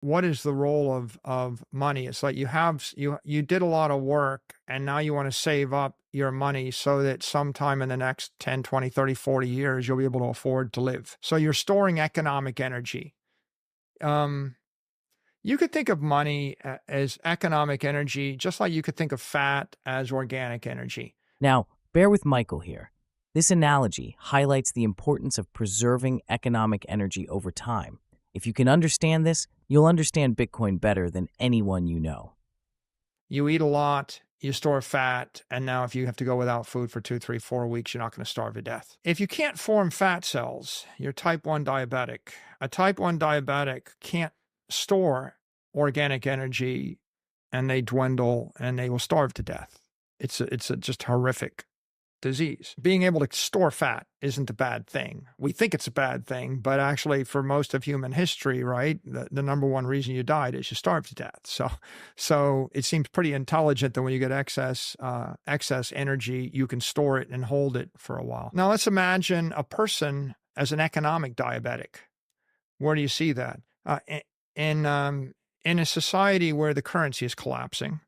what is the role of money? It's like you did a lot of work and now you want to save up your money so that sometime in the next 10, 20, 30, 40 years you'll be able to afford to live. So you're storing economic energy. Um, you could think of money as economic energy, just like you could think of fat as organic energy. Now, bear with Michael here. This analogy highlights the importance of preserving economic energy over time. If you can understand this, you'll understand Bitcoin better than anyone you know. You eat a lot, you store fat, and now if you have to go without food for 2, 3, 4 weeks, you're not going to starve to death. If you can't form fat cells, you're type 1 diabetic. A type 1 diabetic can't store organic energy and they dwindle and they will starve to death. It's a just horrific disease. Being able to store fat isn't a bad thing. We think it's a bad thing, but actually for most of human history, right, the number one reason you died is you starved to death. So it seems pretty intelligent that when you get excess energy, you can store it and hold it for a while. Now let's imagine a person as an economic diabetic. Where do you see that? In a society where the currency is collapsing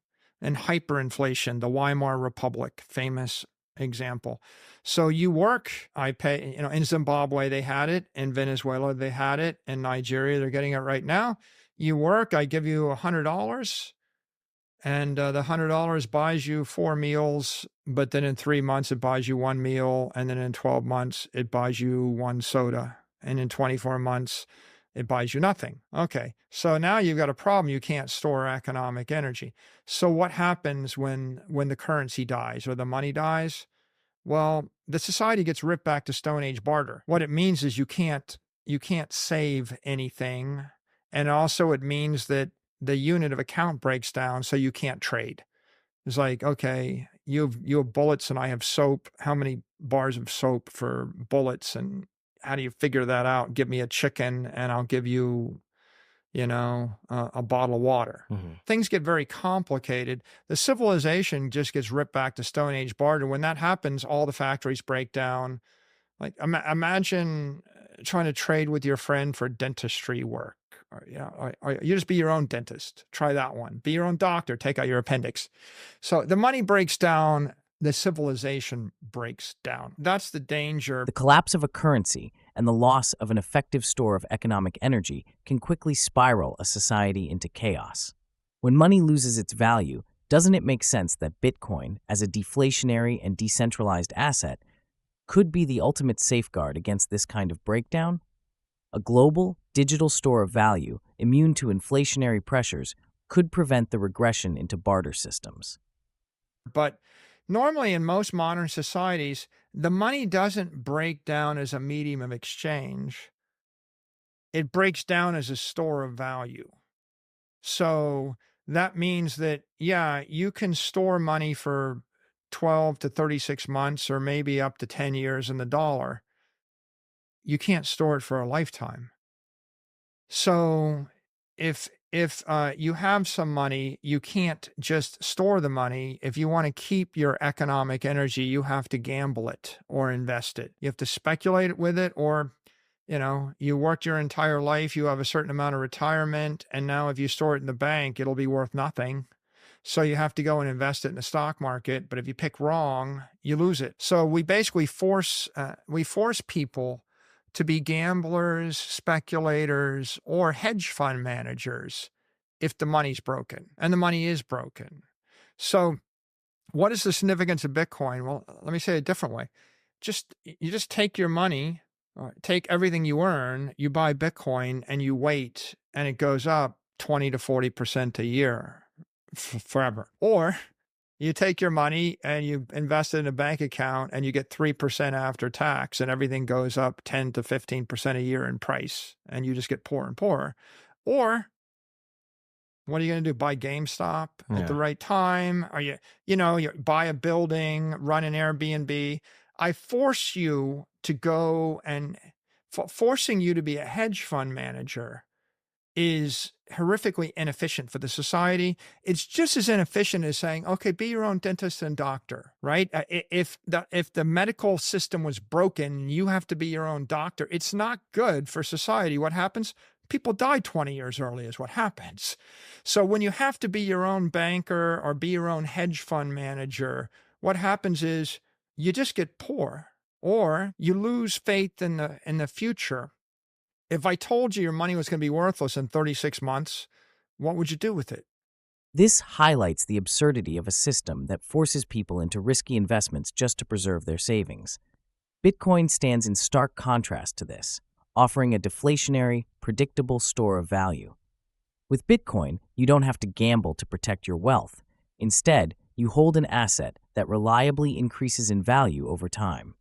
and hyperinflation, the Weimar Republic, famous example. So you work, I pay, in Zimbabwe, they had it. In Venezuela, they had it. In Nigeria, they're getting it right now. You work, I give you $100 and the $100 buys you 4 meals, but then in 3 months, it buys you 1 meal. And then in 12 months, it buys you 1 soda. And in 24 months, it buys you nothing. Okay, so now you've got a problem. You can't store economic energy. So what happens when the currency dies or the money dies? Well, the society gets ripped back to Stone Age barter. What it means is you can't save anything, and also it means that the unit of account breaks down, so you can't trade. It's like, okay, you have bullets and I have soap. How many bars of soap for bullets? And how do you figure that out? Give me a chicken and I'll give you, a bottle of water. Things get very complicated. The civilization just gets ripped back to Stone Age barter. When that happens, all the factories break down. Like imagine trying to trade with your friend for dentistry work. Or you just be your own dentist. Try that one. Be your own doctor. Take out your appendix. So the money breaks down. The civilization breaks down. That's the danger. The collapse of a currency and the loss of an effective store of economic energy can quickly spiral a society into chaos. When money loses its value, doesn't it make sense that Bitcoin, as a deflationary and decentralized asset, could be the ultimate safeguard against this kind of breakdown? A global, digital store of value, immune to inflationary pressures, could prevent the regression into barter systems. But normally in most modern societies, the money doesn't break down as a medium of exchange. It breaks down as a store of value. So that means that, yeah, you can store money for 12 to 36 months or maybe up to 10 years in the dollar. You can't store it for a lifetime. So if you have some money, you can't just store the money. If you want to keep your economic energy, you have to gamble it or invest it. You have to speculate with it, or you worked your entire life, you have a certain amount of retirement, and now if you store it in the bank, it'll be worth nothing. So you have to go and invest it in the stock market. But if you pick wrong, you lose it. So we basically force people to be gamblers, speculators, or hedge fund managers if the money's broken, and the money is broken. So what is the significance of Bitcoin? Well, let me say it a different way. You just take your money, take everything you earn, you buy Bitcoin, and you wait, and it goes up 20 to 40% a year forever. Or you take your money and you invest it in a bank account and you get 3% after tax, and everything goes up 10 to 15% a year in price, and you just get poorer and poorer. Or what are you going to do? Buy GameStop at the right time? Are you buy a building, run an Airbnb? I force you to go, and forcing you to be a hedge fund manager is horrifically inefficient for the society. It's just as inefficient as saying, okay, be your own dentist and doctor, right? If the medical system was broken, you have to be your own doctor. It's not good for society. What happens? People die 20 years early is what happens. So when you have to be your own banker or be your own hedge fund manager, what happens is you just get poor or you lose faith in the future. If I told you your money was going to be worthless in 36 months, what would you do with it? This highlights the absurdity of a system that forces people into risky investments just to preserve their savings. Bitcoin stands in stark contrast to this, offering a deflationary, predictable store of value. With Bitcoin, you don't have to gamble to protect your wealth. Instead, you hold an asset that reliably increases in value over time.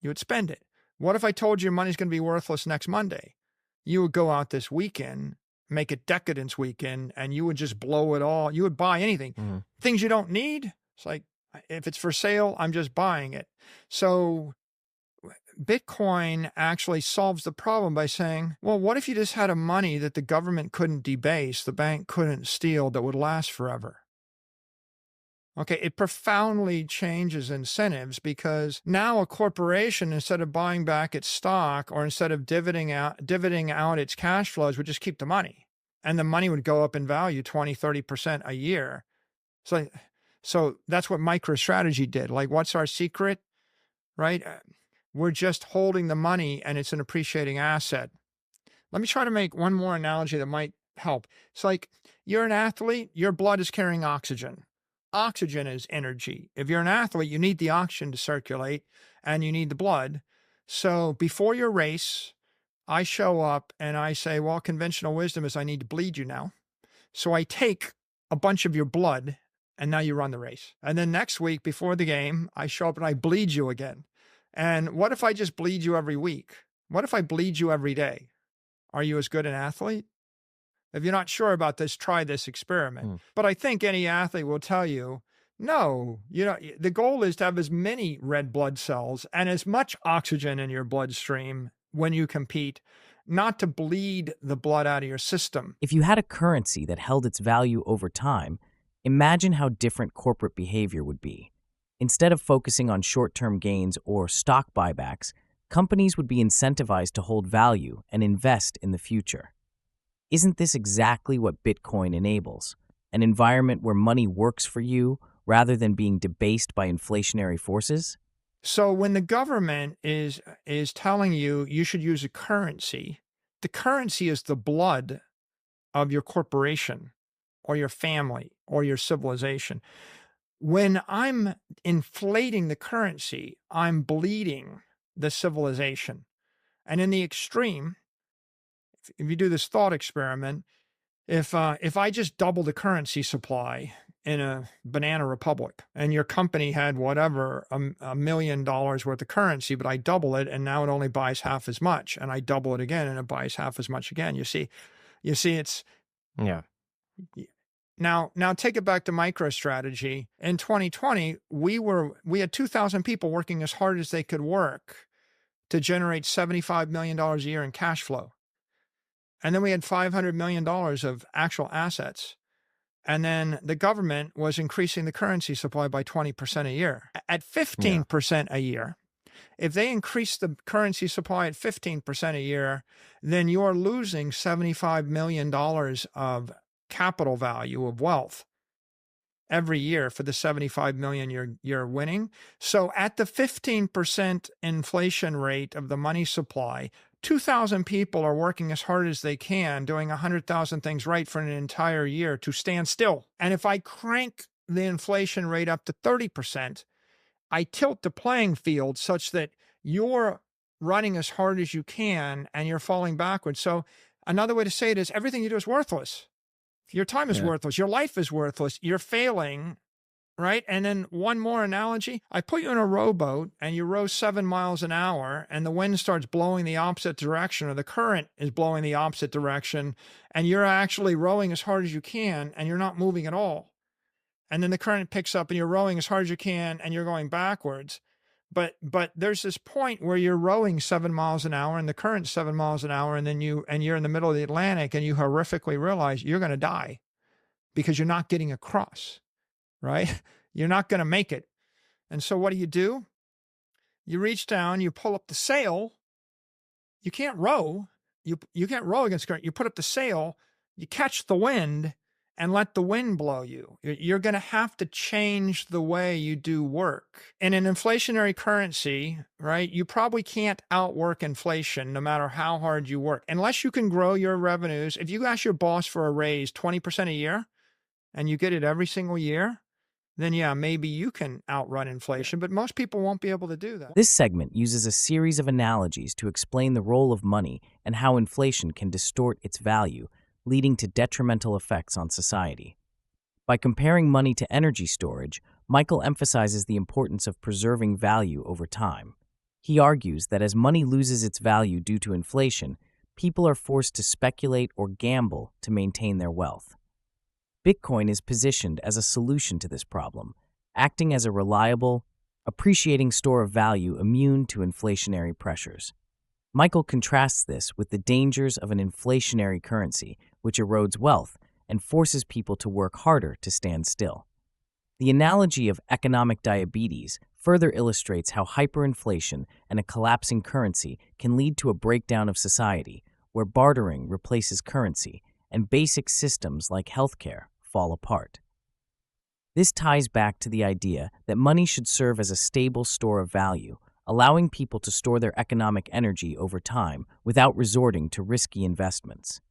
You would spend it. What if I told you your money's going to be worthless next Monday? You would go out this weekend, make it decadence weekend, and you would just blow it all. You would buy anything. Mhm. Things you don't need, it's like, if it's for sale, I'm just buying it. So Bitcoin actually solves the problem by saying, well, what if you just had a money that the government couldn't debase, the bank couldn't steal, that would last forever? Okay, it profoundly changes incentives because now a corporation, instead of buying back its stock or instead of dividending out its cash flows, would just keep the money. And the money would go up in value 20, 30% a year. So that's what MicroStrategy did. Like, what's our secret, right? We're just holding the money and it's an appreciating asset. Let me try to make one more analogy that might help. It's like you're an athlete, your blood is carrying oxygen. Oxygen is energy. If you're an athlete, you need the oxygen to circulate and you need the blood. So before your race, I show up and I say, well, conventional wisdom is I need to bleed you now. So I take a bunch of your blood and now you run the race. And then next week before the game, I show up and I bleed you again. And what if I just bleed you every week? What if I bleed you every day? Are you as good an athlete? If you're not sure about this, try this experiment. But I think any athlete will tell you, no, the goal is to have as many red blood cells and as much oxygen in your bloodstream when you compete, not to bleed the blood out of your system. If you had a currency that held its value over time, imagine how different corporate behavior would be. Instead of focusing on short-term gains or stock buybacks, companies would be incentivized to hold value and invest in the future. Isn't this exactly what Bitcoin enables? An environment where money works for you rather than being debased by inflationary forces? So when the government is telling you you should use a currency, the currency is the blood of your corporation or your family or your civilization. When I'm inflating the currency, I'm bleeding the civilization. And in the extreme, if you do this thought experiment, if I just double the currency supply in a banana republic and your company had whatever, $1 million worth of currency, but I double it and now it only buys half as much, and I double it again and it buys half as much again. You see it's Yeah. now take it back to MicroStrategy. In 2020, we had 2,000 people working as hard as they could work to generate $75 million a year in cash flow. And then we had $500 million of actual assets. And then the government was increasing the currency supply by 20% a year. At 15% a year, if they increase the currency supply at 15% a year, then you're losing $75 million of capital value of wealth every year for the 75 million you're winning. So at the 15% inflation rate of the money supply, 2,000 people are working as hard as they can, doing 100,000 things right for an entire year to stand still. And if I crank the inflation rate up to 30%, I tilt the playing field such that you're running as hard as you can and you're falling backwards. So another way to say it is everything you do is worthless. Your time is worthless. Your life is worthless. You're failing, right? And then one more analogy. I put you in a rowboat and you row 7 miles an hour and the wind starts blowing the opposite direction, or the current is blowing the opposite direction, and you're actually rowing as hard as you can and you're not moving at all. And then the current picks up and you're rowing as hard as you can and you're going backwards. But there's this point where you're rowing 7 miles an hour and the current's 7 miles an hour, and then you're in the middle of the Atlantic and you horrifically realize you're going to die because you're not getting across, right? You're not going to make it. And so what do? You reach down, you pull up the sail. You can't row. You can't row against current. You put up the sail, you catch the wind and let the wind blow you. You're going to have to change the way you do work. In an inflationary currency, right, you probably can't outwork inflation no matter how hard you work. Unless you can grow your revenues. If you ask your boss for a raise 20% a year and you get it every single year, then yeah, maybe you can outrun inflation, but most people won't be able to do that. This segment uses a series of analogies to explain the role of money and how inflation can distort its value, leading to detrimental effects on society. By comparing money to energy storage, Michael emphasizes the importance of preserving value over time. He argues that as money loses its value due to inflation, people are forced to speculate or gamble to maintain their wealth. Bitcoin is positioned as a solution to this problem, acting as a reliable, appreciating store of value immune to inflationary pressures. Michael contrasts this with the dangers of an inflationary currency, which erodes wealth and forces people to work harder to stand still. The analogy of economic diabetes further illustrates how hyperinflation and a collapsing currency can lead to a breakdown of society, where bartering replaces currency and basic systems like healthcare fall apart. This ties back to the idea that money should serve as a stable store of value, allowing people to store their economic energy over time without resorting to risky investments.